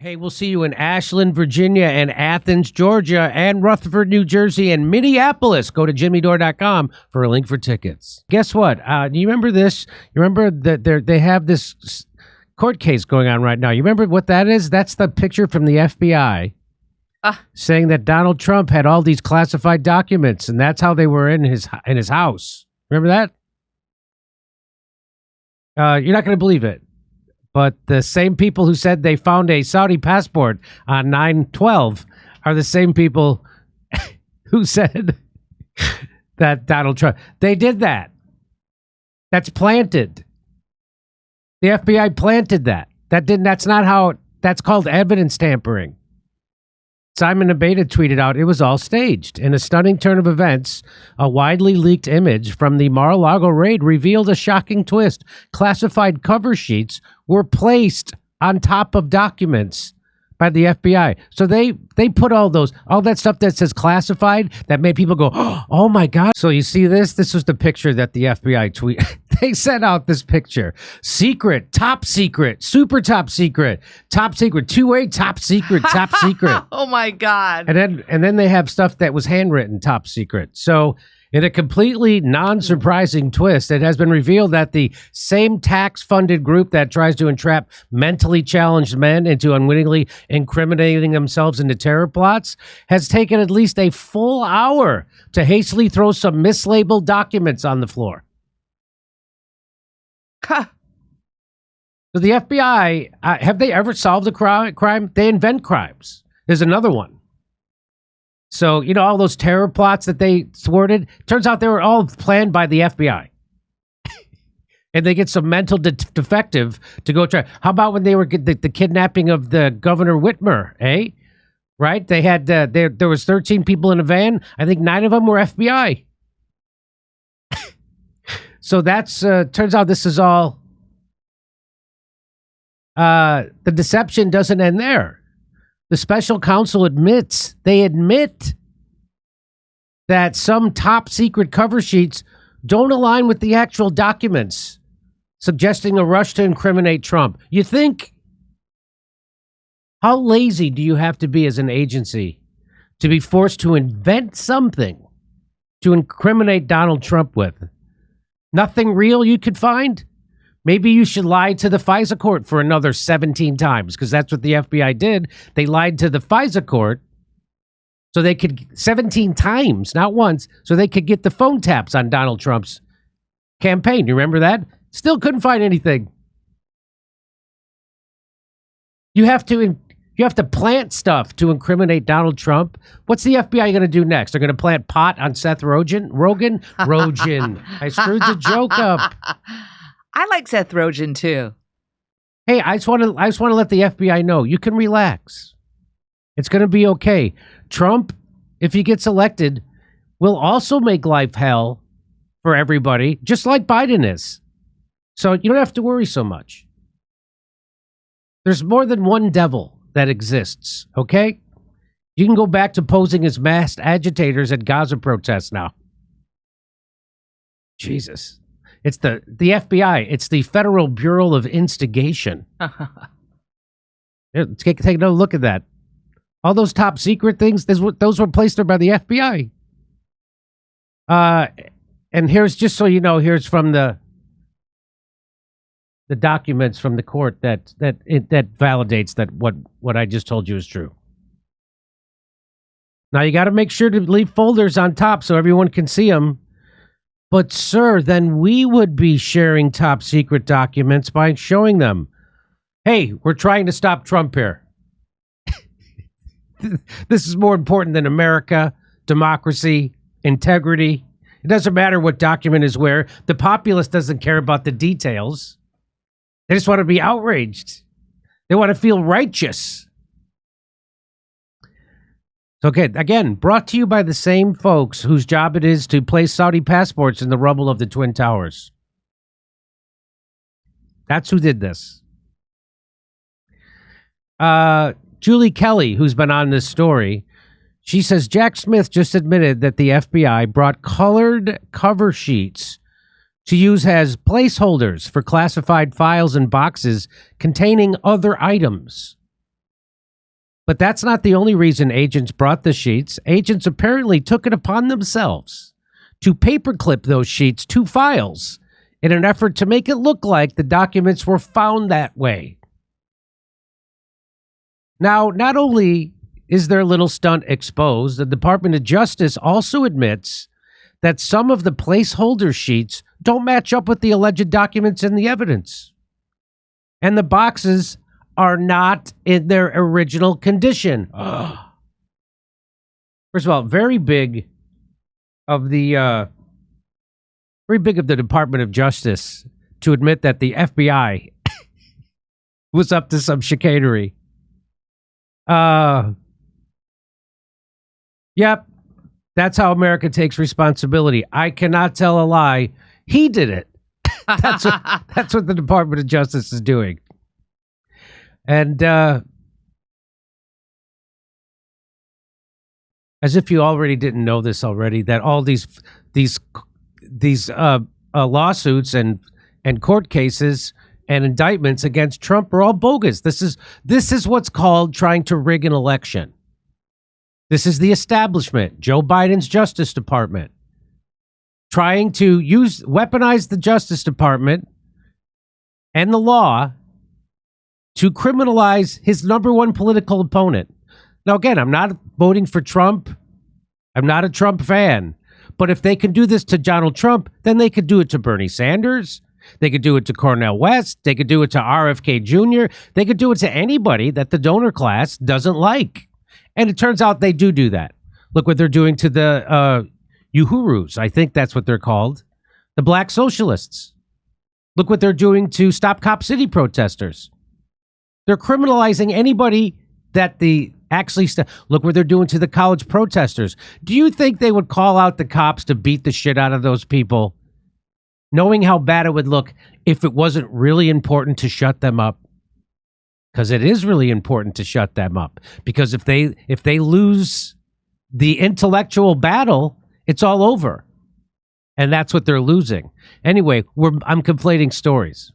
Hey, we'll see you in Ashland, Virginia, and Athens, Georgia, and Rutherford, New Jersey, and Minneapolis. Go to jimmydore.com for a link for tickets. Guess what? Do you remember this? You remember that they have this court case going on right now. You remember what that is? That's the picture from the FBI saying that Donald Trump had all these classified documents, and that's how they were in his house. Remember that? You're not going to believe it. But the same people who said they found a Saudi passport on 9/12 are the same people who said that Donald Trump, they did that. That's planted. The FBI planted that. That's not how, that's called evidence tampering. Simon Abeyta tweeted out, it was all staged. In a stunning turn of events, a widely leaked image from the Mar-a-Lago raid revealed a shocking twist. Classified cover sheets were placed on top of documents by the FBI. So they put all that stuff that says classified that made people go, oh my God. So you see this? This was the picture that the FBI tweeted. They sent out this picture. Secret, top secret, super top secret, 2-way, top secret, top secret. Oh my God. And then they have stuff that was handwritten, top secret. So in a completely non-surprising twist, it has been revealed that the same tax-funded group that tries to entrap mentally challenged men into unwittingly incriminating themselves into terror plots has taken at least a full hour to hastily throw some mislabeled documents on the floor. Huh. So the FBI, have they ever solved a crime? They invent crimes. There's another one. So, you know, all those terror plots that they thwarted, turns out they were all planned by the FBI. And they get some mental defective to go try. How about when they were the kidnapping of the Governor Whitmer, eh? Right? They had, there was 13 people in a van. I think 9 of them were FBI. So that's, turns out this is all, the deception doesn't end there. The special counsel admit that some top secret cover sheets don't align with the actual documents, suggesting a rush to incriminate Trump. You think, how lazy do you have to be as an agency to be forced to invent something to incriminate Donald Trump with? Nothing real you could find? Maybe you should lie to the FISA court for another 17 times, because that's what the FBI did. They lied to the FISA court so they could, 17 times, not once, so they could get the phone taps on Donald Trump's campaign. You remember that? Still couldn't find anything. You have to plant stuff to incriminate Donald Trump. What's the FBI going to do next? They're going to plant pot on Seth Rogen? I screwed the joke up. I like Seth Rogen too. Hey, I just want to let the FBI know you can relax. It's going to be okay. Trump, if he gets elected, will also make life hell for everybody, just like Biden is. So you don't have to worry so much. There's more than one devil that exists, okay? You can go back to posing as masked agitators at Gaza protests now. Jesus. It's the FBI. It's the Federal Bureau of Instigation. Take another look at that. All those top secret things, those were placed there by the FBI. And here's, just so you know, here's from the documents from the court that validates that what I just told you is true. Now you got to make sure to leave folders on top so everyone can see them. But, sir, then we would be sharing top secret documents by showing them, hey, we're trying to stop Trump here. This is more important than America, democracy, integrity. It doesn't matter what document is where. The populace doesn't care about the details. They just want to be outraged. They want to feel righteous. Okay, again, brought to you by the same folks whose job it is to place Saudi passports in the rubble of the Twin Towers. That's who did this. Julie Kelly, who's been on this story, she says Jack Smith just admitted that the FBI brought colored cover sheets to use as placeholders for classified files and boxes containing other items. But that's not the only reason agents brought the sheets. Agents apparently took it upon themselves to paperclip those sheets to files in an effort to make it look like the documents were found that way. Now, not only is their little stunt exposed, the Department of Justice also admits that some of the placeholder sheets don't match up with the alleged documents in the evidence. And the boxes are not in their original condition. First of all, very big of the Department of Justice to admit that the FBI was up to some chicanery. Yep, that's how America takes responsibility. I cannot tell a lie. He did it. That's what the Department of Justice is doing. And as if you already didn't know this already, that all these lawsuits and court cases and indictments against Trump are all bogus. This is what's called trying to rig an election. This is the establishment, Joe Biden's Justice Department, trying to weaponize the Justice Department and the law to criminalize his number one political opponent. Now, again, I'm not voting for Trump. I'm not a Trump fan. But if they can do this to Donald Trump, then they could do it to Bernie Sanders. They could do it to Cornel West. They could do it to RFK Jr. They could do it to anybody that the donor class doesn't like. And it turns out they do that. Look what they're doing to the Uhurus. I think that's what they're called. The black socialists. Look what they're doing to Stop Cop City protesters. They're criminalizing anybody that look what they're doing to the college protesters. Do you think they would call out the cops to beat the shit out of those people, knowing how bad it would look if it wasn't really important to shut them up? Because it is really important to shut them up. Because if they lose the intellectual battle, it's all over. And that's what they're losing. Anyway, I'm conflating stories.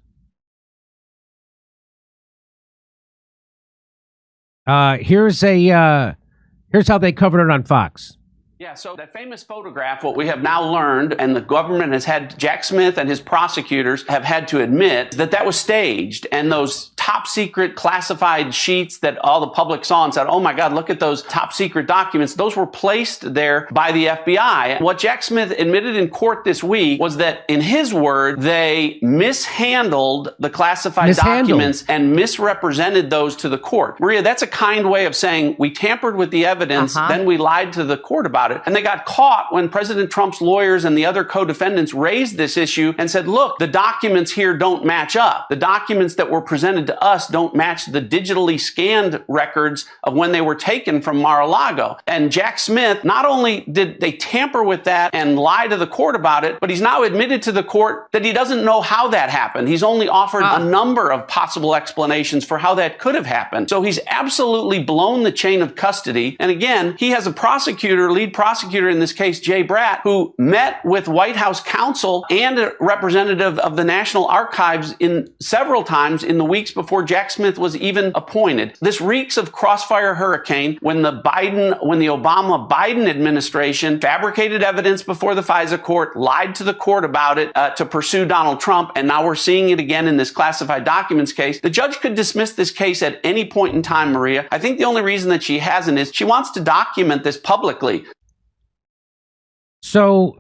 Here's how they covered it on Fox. Yeah, so that famous photograph, what we have now learned, and the government has had, Jack Smith and his prosecutors have had to admit that was staged, and those top secret classified sheets that all the public saw and said, oh my God, look at those top secret documents, those were placed there by the FBI. And what Jack Smith admitted in court this week was that, in his word, they mishandled the classified documents and misrepresented those to the court. Maria, that's a kind way of saying we tampered with the evidence, then we lied to the court about it. And they got caught when President Trump's lawyers and the other co-defendants raised this issue and said, look, the documents here don't match up. The documents that were presented to us don't match the digitally scanned records of when they were taken from Mar-a-Lago. And Jack Smith, not only did they tamper with that and lie to the court about it, but he's now admitted to the court that he doesn't know how that happened. He's only offered a number of possible explanations for how that could have happened. So he's absolutely blown the chain of custody. And again, he has a lead prosecutor in this case, Jay Bratt, who met with White House counsel and a representative of the National Archives several times in the weeks before Jack Smith was even appointed. This reeks of crossfire hurricane when the Obama-Biden administration fabricated evidence before the FISA court, lied to the court about it to pursue Donald Trump, and now we're seeing it again in this classified documents case. The judge could dismiss this case at any point in time, Maria. I think the only reason that she hasn't is she wants to document this publicly. So,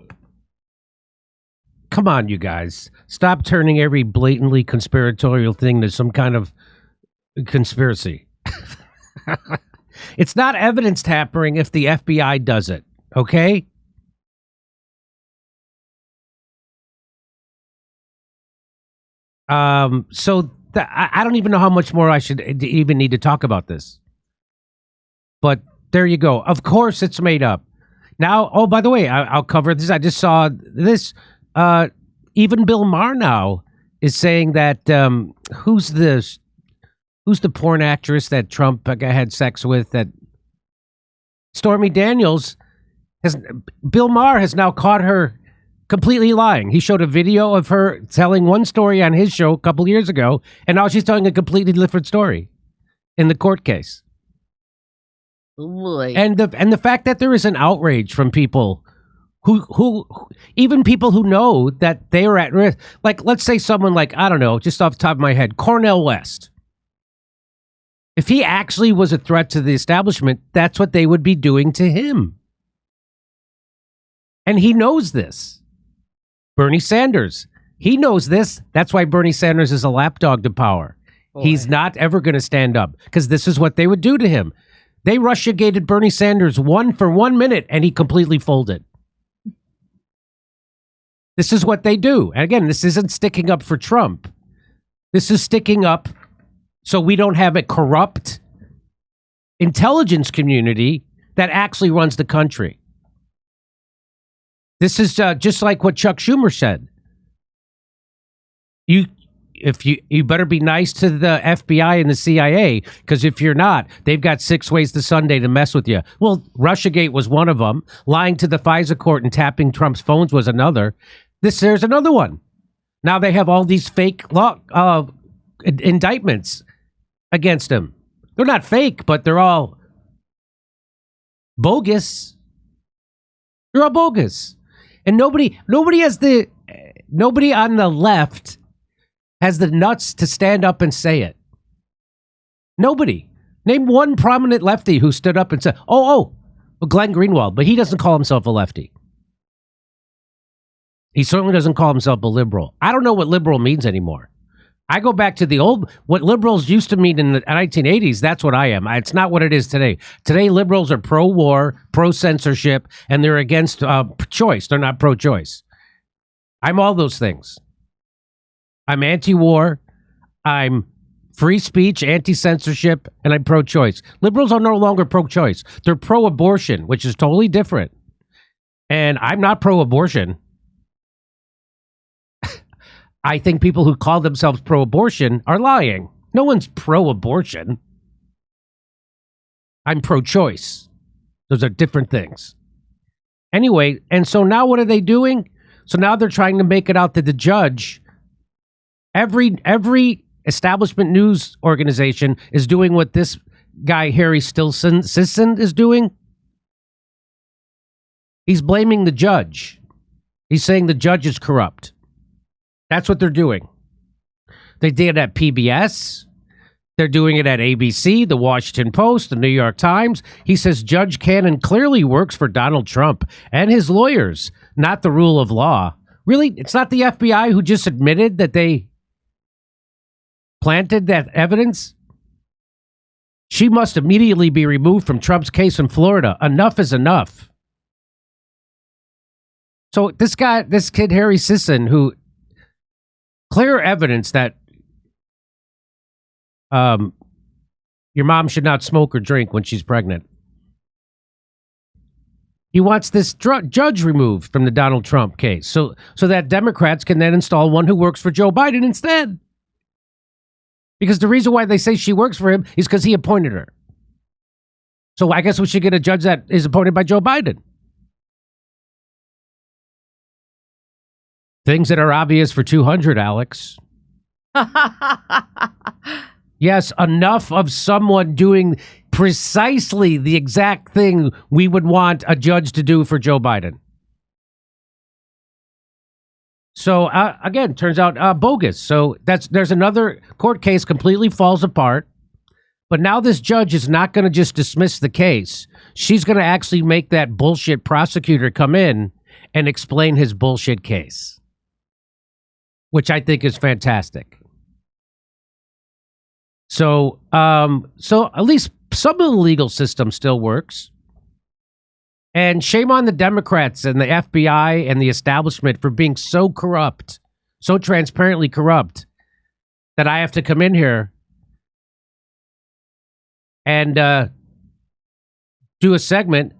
come on, you guys. Stop turning every blatantly conspiratorial thing to some kind of conspiracy. It's not evidence tampering if the FBI does it, okay? I don't even know how much more I should even need to talk about this. But there you go. Of course it's made up. Now, oh, by the way, I'll cover this. I just saw this. Even Bill Maher now is saying that who's the porn actress that Trump had sex with? That Stormy Daniels Bill Maher has now caught her completely lying. He showed a video of her telling one story on his show a couple years ago, and now she's telling a completely different story in the court case. Boy. And the fact that there is an outrage from people who even people who know that they are at risk. Like, let's say someone like, I don't know, just off the top of my head, Cornel West. If he actually was a threat to the establishment, that's what they would be doing to him. And he knows this. Bernie Sanders, he knows this. That's why Bernie Sanders is a lapdog to power. Boy. He's not ever going to stand up because this is what they would do to him. They Russiagated Bernie Sanders for 1 minute and he completely folded. This is what they do. And again, this isn't sticking up for Trump. This is sticking up so we don't have a corrupt intelligence community that actually runs the country. This is just like what Chuck Schumer said. You better be nice to the FBI and the CIA, because if you're not, they've got 6 ways to Sunday to mess with you. Well, Russiagate was one of them. Lying to the FISA court and tapping Trump's phones was another. There's another one. Now they have all these fake indictments against him. They're not fake, but they're all bogus. They're all bogus. And nobody on the left has the nuts to stand up and say it. Nobody. Name one prominent lefty who stood up and said, well, Glenn Greenwald, but he doesn't call himself a lefty. He certainly doesn't call himself a liberal. I don't know what liberal means anymore. I go back to what liberals used to mean in the 1980s. That's what I am. It's not what it is today. Today, liberals are pro-war, pro-censorship, and they're against choice. They're not pro-choice. I'm all those things. I'm anti-war. I'm free speech, anti-censorship, and I'm pro-choice. Liberals are no longer pro-choice. They're pro-abortion, which is totally different. And I'm not pro-abortion. I think people who call themselves pro-abortion are lying. No one's pro-abortion. I'm pro-choice. Those are different things. Anyway, and so now what are they doing? So now they're trying to make it out that the judge, every establishment news organization is doing what this guy, Harry Sisson, is doing. He's blaming the judge. He's saying the judge is corrupt. That's what they're doing. They did it at PBS. They're doing it at ABC, the Washington Post, the New York Times. He says Judge Cannon clearly works for Donald Trump and his lawyers, not the rule of law. Really? It's not the FBI who just admitted that they planted that evidence? She must immediately be removed from Trump's case in Florida. Enough is enough. So this kid, Harry Sisson, who clear evidence that your mom should not smoke or drink when she's pregnant. He wants this judge removed from the Donald Trump case so that Democrats can then install one who works for Joe Biden instead. Because the reason why they say she works for him is because he appointed her. So I guess we should get a judge that is appointed by Joe Biden. Things that are obvious for 200, Alex. Yes, enough of someone doing precisely the exact thing we would want a judge to do for Joe Biden. So, again, turns out bogus. So there's another court case completely falls apart. But now this judge is not going to just dismiss the case. She's going to actually make that bullshit prosecutor come in and explain his bullshit case, which I think is fantastic. So at least some of the legal system still works. And shame on the Democrats and the FBI and the establishment for being so corrupt, so transparently corrupt, that I have to come in here and do a segment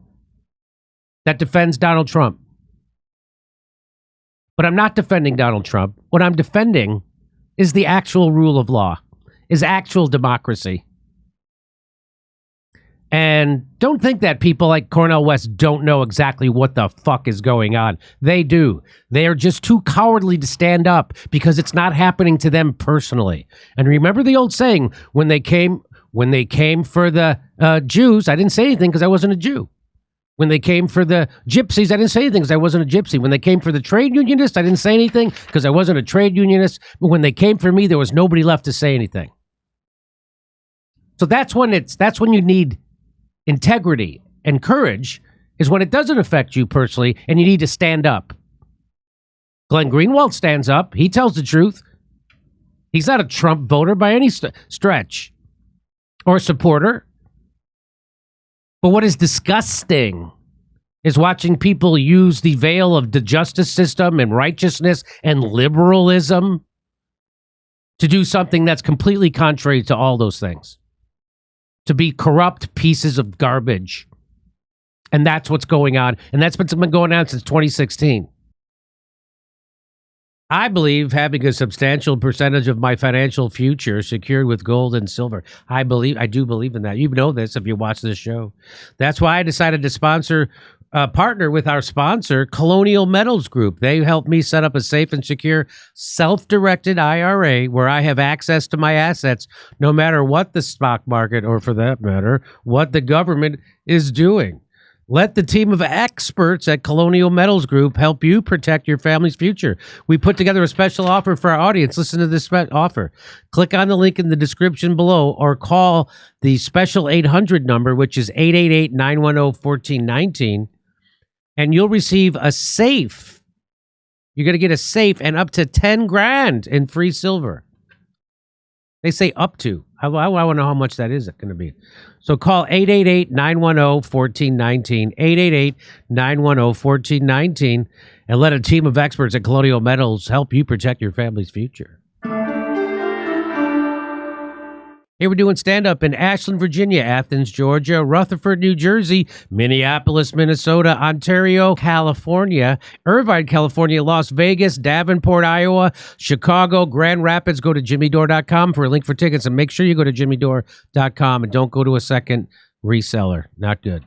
that defends Donald Trump. But I'm not defending Donald Trump. What I'm defending is the actual rule of law, is actual democracy. And don't think that people like Cornel West don't know exactly what the fuck is going on. They do. They are just too cowardly to stand up because it's not happening to them personally. And remember the old saying, when When they came for the Jews, I didn't say anything because I wasn't a Jew. When they came for the gypsies, I didn't say anything because I wasn't a gypsy. When they came for the trade unionists, I didn't say anything because I wasn't a trade unionist. But when they came for me, there was nobody left to say anything. So that's when you need integrity and courage, is when it doesn't affect you personally and you need to stand up. Glenn Greenwald stands up. He tells the truth. He's not a Trump voter by any stretch or supporter. But what is disgusting is watching people use the veil of the justice system and righteousness and liberalism to do something that's completely contrary to all those things. To be corrupt pieces of garbage. And that's what's going on. And that's what's been going on since 2016. I believe having a substantial percentage of my financial future secured with gold and silver. I do believe in that. You know this if you watch this show. That's why I decided to partner with our sponsor, Colonial Metals Group. They helped me set up a safe and secure self-directed IRA where I have access to my assets no matter what the stock market, or for that matter, what the government is doing. Let the team of experts at Colonial Metals Group help you protect your family's future. We put together a special offer for our audience. Listen to this offer. Click on the link in the description below or call the special 800 number, which is 888-910-1419, and you'll receive a safe. You're going to get a safe and up to 10 grand in free silver. They say up to. I want to know how much that is going to be. So call 888-910-1419, 888-910-1419, and let a team of experts at Colonial Metals help you protect your family's future. Here we're doing stand-up in Ashland, Virginia, Athens, Georgia, Rutherford, New Jersey, Minneapolis, Minnesota, Ontario, California, Irvine, California, Las Vegas, Davenport, Iowa, Chicago, Grand Rapids. Go to jimmydore.com for a link for tickets, and make sure you go to jimmydore.com and don't go to a second reseller. Not good.